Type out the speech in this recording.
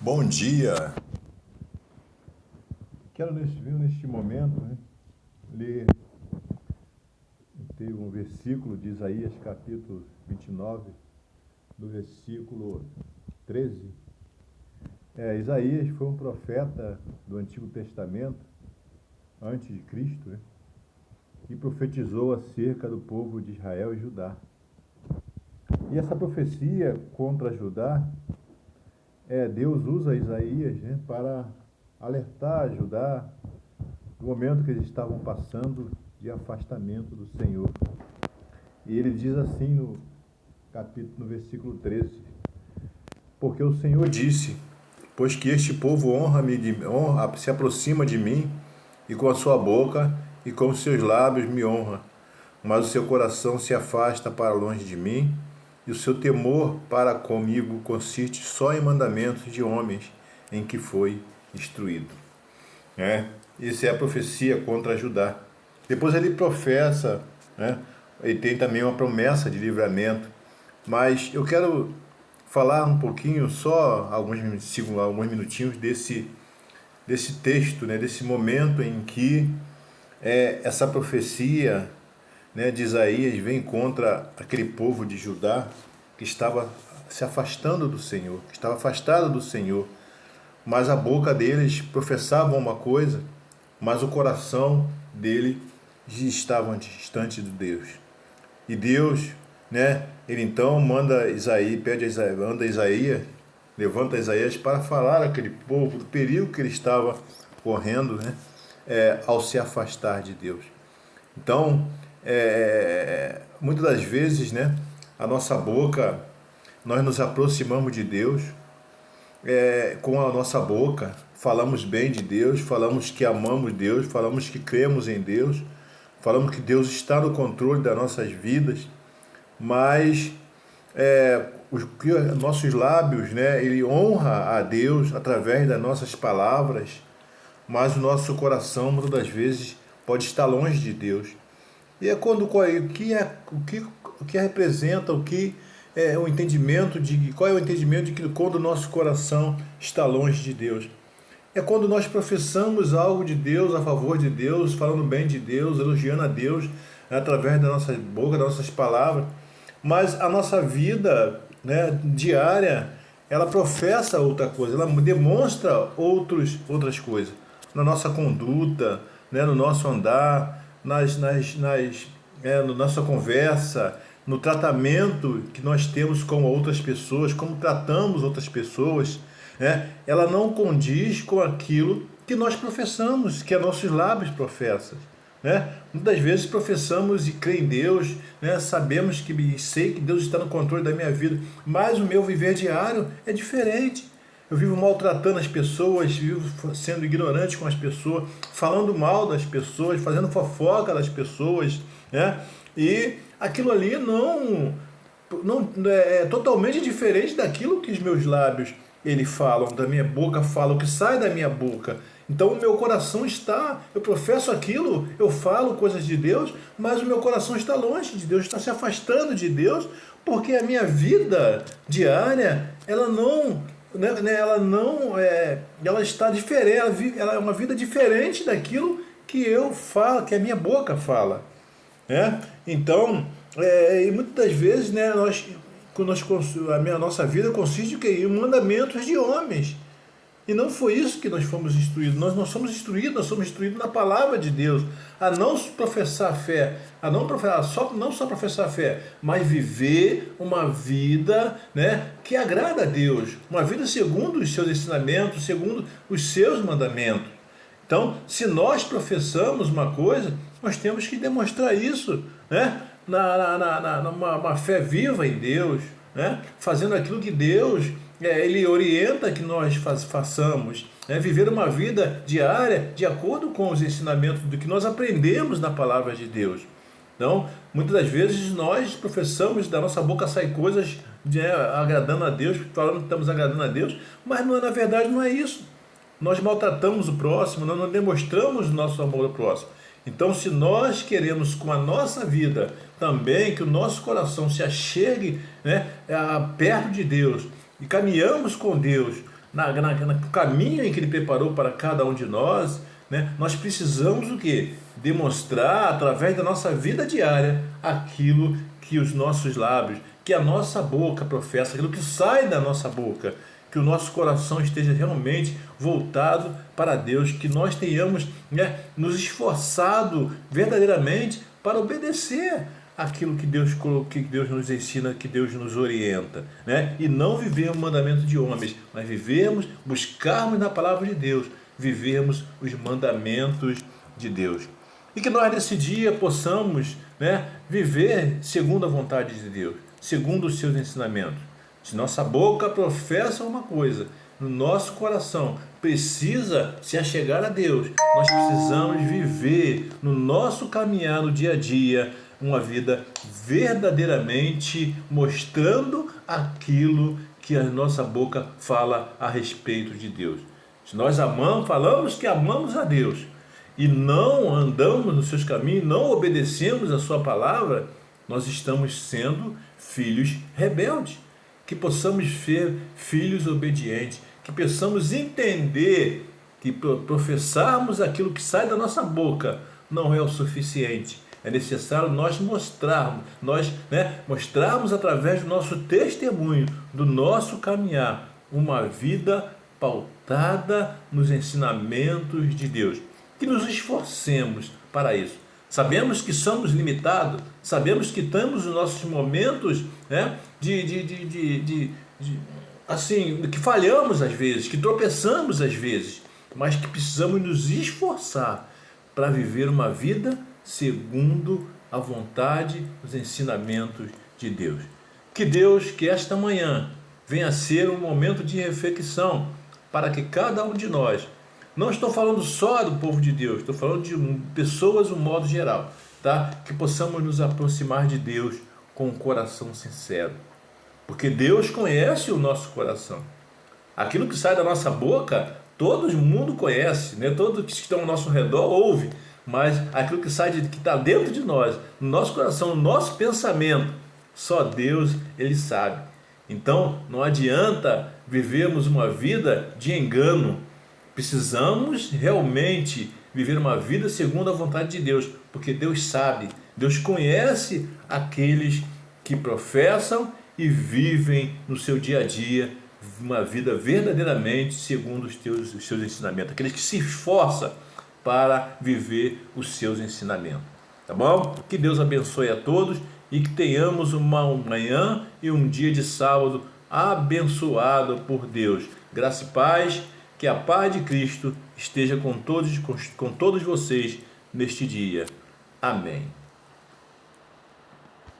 Bom dia! Quero neste momento, ler um versículo de Isaías capítulo 29, do versículo 13. Isaías foi um profeta do Antigo Testamento, antes de Cristo, e profetizou acerca do povo de Israel e Judá. E essa profecia contra Judá, Deus usa Isaías para alertar Judá do momento que eles estavam passando de afastamento do Senhor. E ele diz assim no versículo 13: porque o Senhor disse, pois que este povo se aproxima de mim, e com a sua boca e com os seus lábios me honra, mas o seu coração se afasta para longe de mim, e o seu temor para comigo consiste só em mandamentos de homens em que foi instruído. Essa é a profecia contra Judá. Depois ele professa, ele tem também uma promessa de livramento, mas eu quero falar um pouquinho, só alguns minutinhos desse texto, desse momento em que essa profecia de Isaías vem contra aquele povo de Judá que estava se afastando do Senhor, que estava afastado do Senhor, mas a boca deles professava uma coisa, mas o coração dele estava distante de Deus. E Deus, ele então manda Isaías, levanta Isaías para falar àquele povo do perigo que ele estava correndo, ao se afastar de Deus. Então, muitas das vezes, a nossa boca, nós nos aproximamos de Deus, com a nossa boca, falamos bem de Deus, falamos que amamos Deus, falamos que cremos em Deus, falamos que Deus está no controle das nossas vidas, mas nossos lábios, ele honra a Deus através das nossas palavras, mas o nosso coração, muitas das vezes, pode estar longe de Deus. E o que representa, o entendimento de que quando o nosso coração está longe de Deus? É quando nós professamos algo de Deus, a favor de Deus, falando bem de Deus, elogiando a Deus, através da nossa boca, das nossas palavras, mas a nossa vida, diária, ela professa outra coisa, ela demonstra outras coisas, na nossa conduta, no nosso andar, na nossa conversa, no tratamento que nós temos com outras pessoas, como tratamos outras pessoas, ela não condiz com aquilo que nós professamos, que nossos lábios professam. Muitas vezes professamos e crê em Deus, sabemos sei que Deus está no controle da minha vida, mas o meu viver diário é diferente. Eu vivo maltratando as pessoas, vivo sendo ignorante com as pessoas, falando mal das pessoas, fazendo fofoca das pessoas, e aquilo ali não é totalmente diferente daquilo que os meus lábios falam, da minha boca falam, o que sai da minha boca. Então o meu coração eu professo aquilo, eu falo coisas de Deus, mas o meu coração está longe de Deus, está se afastando de Deus, porque a minha vida diária, ela está diferente, ela é uma vida diferente daquilo que eu falo, que a minha boca fala. Então, e muitas das vezes, a nossa vida consiste em mandamentos de homens. E não foi isso que nós fomos instruídos. Nós não somos instruídos, nós somos instruídos na palavra de Deus, a não professar fé, não só professar fé, mas viver uma vida, que agrada a Deus, uma vida segundo os seus ensinamentos, segundo os seus mandamentos. Então, se nós professamos uma coisa, nós temos que demonstrar isso, numa fé viva em Deus, fazendo aquilo que Deus ele orienta que nós façamos, viver uma vida diária de acordo com os ensinamentos do que nós aprendemos na palavra de Deus. Então, muitas das vezes nós professamos, da nossa boca saem coisas agradando a Deus, falando que estamos agradando a Deus, mas na verdade não é isso. Nós maltratamos o próximo, nós não demonstramos o nosso amor ao próximo. Então, se nós queremos com a nossa vida também que o nosso coração se achegue perto de Deus, e caminhamos com Deus no caminho em que Ele preparou para cada um de nós, né? Nós precisamos o quê? Demonstrar através da nossa vida diária aquilo que os nossos lábios, que a nossa boca professa, aquilo que sai da nossa boca, que o nosso coração esteja realmente voltado para Deus, que nós tenhamos, né, nos esforçado verdadeiramente para obedecer aquilo que Deus colocou, que Deus nos ensina, que Deus nos orienta, né? E não viver o mandamento de homens, mas vivermos, buscarmos na palavra de Deus, vivermos os mandamentos de Deus. E que nós nesse dia possamos, né, viver segundo a vontade de Deus, segundo os seus ensinamentos. Se nossa boca professa uma coisa, no nosso coração precisa se achegar a Deus, nós precisamos viver no nosso caminhar no dia a dia uma vida verdadeiramente mostrando aquilo que a nossa boca fala a respeito de Deus. Se nós amamos, falamos que amamos a Deus e não andamos nos seus caminhos, não obedecemos a sua palavra, nós estamos sendo filhos rebeldes. Que possamos ser filhos obedientes, que possamos entender que professarmos aquilo que sai da nossa boca não é o suficiente. É necessário nós mostrarmos através do nosso testemunho, do nosso caminhar, uma vida pautada nos ensinamentos de Deus. Que nos esforcemos para isso. Sabemos que somos limitados, sabemos que temos os nossos momentos, né, que falhamos às vezes, que tropeçamos às vezes, mas que precisamos nos esforçar para viver uma vida segundo a vontade, os ensinamentos de Deus. Que esta manhã venha a ser um momento de reflexão para que cada um de nós, não estou falando só do povo de Deus, estou falando de pessoas no modo geral, tá? Que possamos nos aproximar de Deus com um coração sincero, porque Deus conhece o nosso coração. Aquilo que sai da nossa boca, todo mundo conhece, né? Todos que estão ao nosso redor ouvem, mas aquilo que sai que está dentro de nós, no nosso coração, no nosso pensamento, só Deus, Ele sabe. Então, não adianta vivermos uma vida de engano. Precisamos realmente viver uma vida segundo a vontade de Deus, porque Deus sabe, Deus conhece aqueles que professam e vivem no seu dia a dia uma vida verdadeiramente segundo os seus ensinamentos, aqueles que se esforçam para viver os seus ensinamentos. Tá bom? Que Deus abençoe a todos e que tenhamos uma manhã e um dia de sábado abençoado por Deus. Graça e paz, que a paz de Cristo esteja com todos vocês neste dia. Amém.